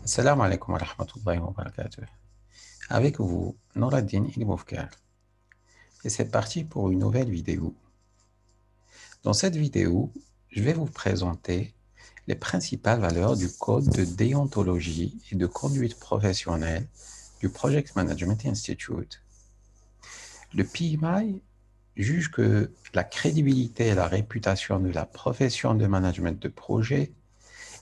Assalamu alaikum wa rahmatullahi wa barakatuh. Avec vous, Nouraddin Ilmoufkar. Et c'est parti pour une nouvelle vidéo. Dans cette vidéo, je vais vous présenter les principales valeurs du code de déontologie et de conduite professionnelle du Project Management Institute. Le PMI juge que la crédibilité et la réputation de la profession de management de projet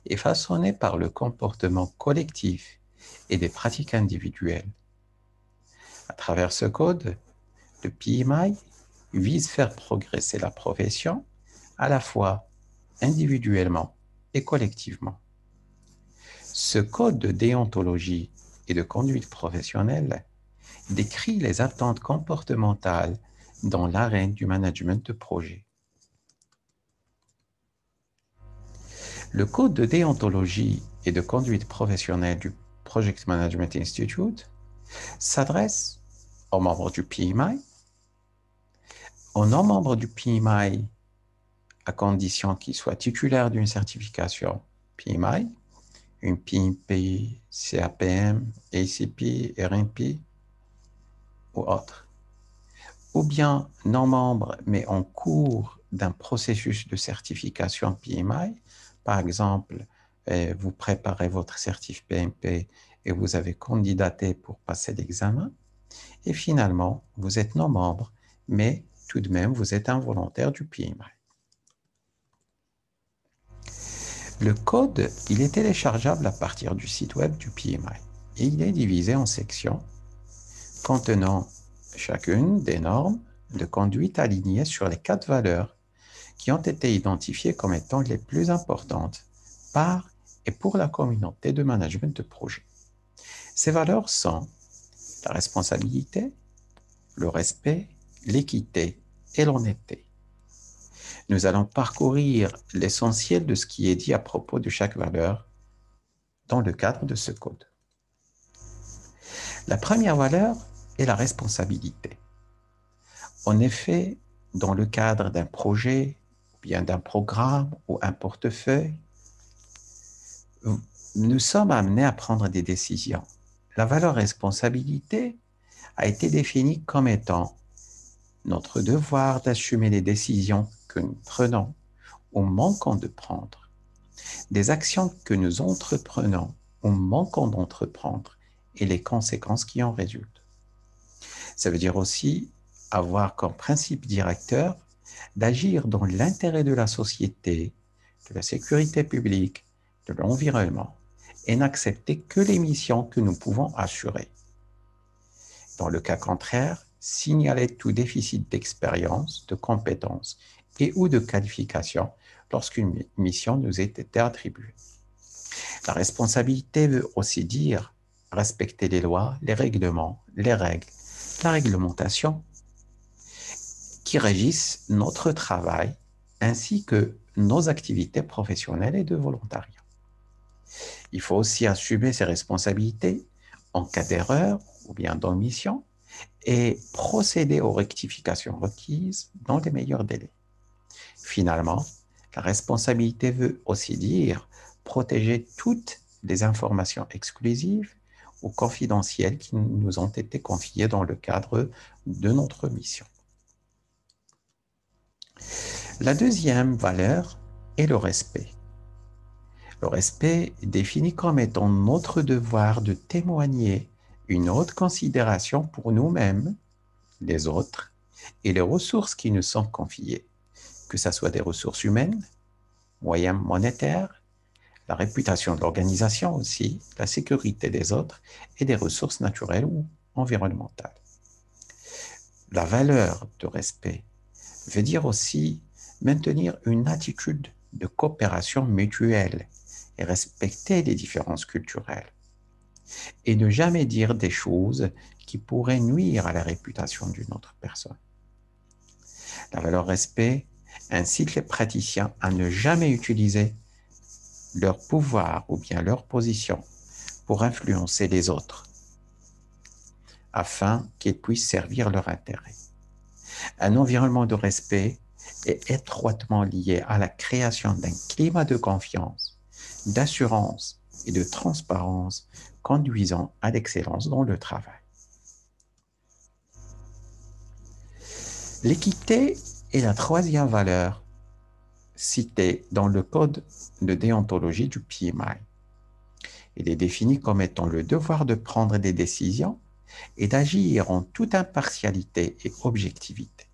est façonnée par le comportement collectif et des pratiques individuelles. À travers ce code, le PMI vise à faire progresser la profession à la fois individuellement et collectivement. Ce code de déontologie et de conduite professionnelle décrit les attentes comportementales dans l'arène du management de projet. Le code de déontologie et de conduite professionnelle du Project Management Institute s'adresse aux membres du PMI, aux non-membres du PMI à condition qu'ils soient titulaires d'une certification PMI, une PMP, CAPM, ACP, RNP ou autre, ou bien non-membres mais en cours d'un processus de certification PMI. Par exemple, vous préparez votre certif PMP et vous avez candidaté pour passer l'examen. Et finalement, vous êtes non-membre, mais tout de même, vous êtes un volontaire du PMI. Le code, il est téléchargeable à partir du site web du PMI et il est divisé en sections contenant chacune des normes de conduite alignées sur les 4 valeurs qui ont été identifiées comme étant les plus importantes par et pour la communauté de management de projet. Ces valeurs sont la responsabilité, le respect, l'équité et l'honnêteté. Nous allons parcourir l'essentiel de ce qui est dit à propos de chaque valeur dans le cadre de ce code. La première valeur est la responsabilité. En effet, dans le cadre d'un projet, bien d'un programme ou un portefeuille, nous sommes amenés à prendre des décisions. La valeur responsabilité a été définie comme étant notre devoir d'assumer les décisions que nous prenons ou manquons de prendre, des actions que nous entreprenons ou manquons d'entreprendre et les conséquences qui en résultent. Ça veut dire aussi avoir comme principe directeur d'agir dans l'intérêt de la société, de la sécurité publique, de l'environnement et n'accepter que les missions que nous pouvons assurer. Dans le cas contraire, signaler tout déficit d'expérience, de compétences et ou de qualification lorsqu'une mission nous ait été attribuée. La responsabilité veut aussi dire respecter les lois, les règlements, les règles, la réglementation qui régissent notre travail ainsi que nos activités professionnelles et de volontariat. Il faut aussi assumer ses responsabilités en cas d'erreur ou bien d'omission et procéder aux rectifications requises dans les meilleurs délais. Finalement, la responsabilité veut aussi dire protéger toutes les informations exclusives ou confidentielles qui nous ont été confiées dans le cadre de notre mission. La deuxième valeur est le respect. Le respect est défini comme étant notre devoir de témoigner une haute considération pour nous-mêmes, les autres et les ressources qui nous sont confiées, que ce soit des ressources humaines, moyens monétaires, la réputation de l'organisation aussi, la sécurité des autres et des ressources naturelles ou environnementales. La valeur de respect veut dire aussi maintenir une attitude de coopération mutuelle et respecter les différences culturelles et ne jamais dire des choses qui pourraient nuire à la réputation d'une autre personne. La valeur respect incite les praticiens à ne jamais utiliser leur pouvoir ou bien leur position pour influencer les autres afin qu'ils puissent servir leur intérêt. Un environnement de respect est étroitement lié à la création d'un climat de confiance, d'assurance et de transparence conduisant à l'excellence dans le travail. L'équité est la troisième valeur citée dans le code de déontologie du PMI. Il est défini comme étant le devoir de prendre des décisions et d'agir en toute impartialité et objectivité.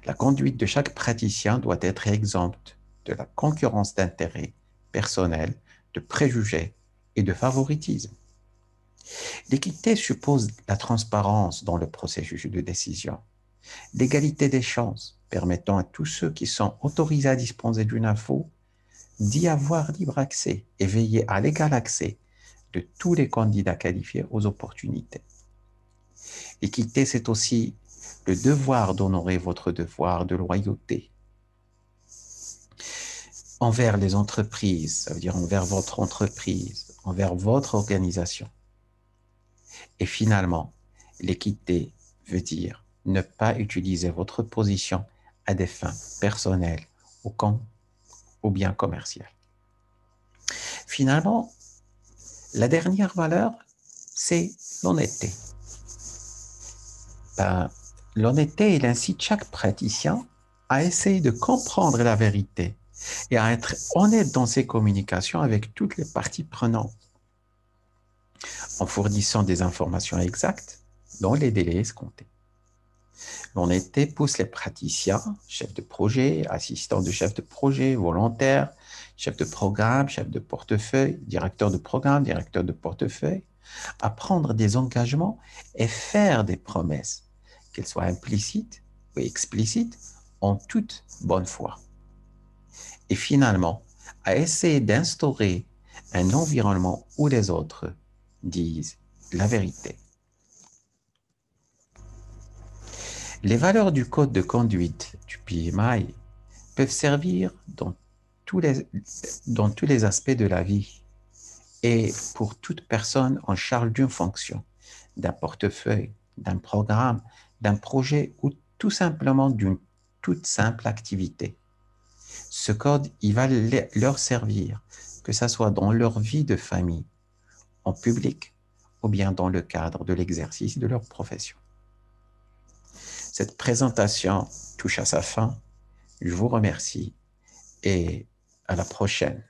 La conduite de chaque praticien doit être exempte de la concurrence d'intérêts personnels, de préjugés et de favoritisme. L'équité suppose la transparence dans le processus de décision, l'égalité des chances permettant à tous ceux qui sont autorisés à disposer d'une info d'y avoir libre accès et veiller à l'égal accès de tous les candidats qualifiés aux opportunités. L'équité, c'est aussi le devoir d'honorer votre devoir de loyauté envers les entreprises, ça veut dire envers votre entreprise, envers votre organisation. Et finalement, l'équité veut dire ne pas utiliser votre position à des fins personnelles ou bien commerciales. Finalement, la dernière valeur, c'est l'honnêteté. L'honnêteté, il incite chaque praticien à essayer de comprendre la vérité et à être honnête dans ses communications avec toutes les parties prenantes, en fournissant des informations exactes dans les délais escomptés. L'honnêteté pousse les praticiens, chefs de projet, assistants de chefs de projet, volontaires, chefs de programme, chefs de portefeuille, directeurs de programme, directeurs de portefeuille, à prendre des engagements et faire des promesses, qu'elles soient implicites ou explicites, en toute bonne foi. Et finalement, à essayer d'instaurer un environnement où les autres disent la vérité. Les valeurs du code de conduite du PMI peuvent servir dans tous les aspects de la vie et pour toute personne en charge d'une fonction, d'un portefeuille, d'un programme, d'un projet ou tout simplement d'une toute simple activité. Ce code, il va leur servir, que ce soit dans leur vie de famille, en public ou bien dans le cadre de l'exercice de leur profession. Cette présentation touche à sa fin. Je vous remercie et à la prochaine.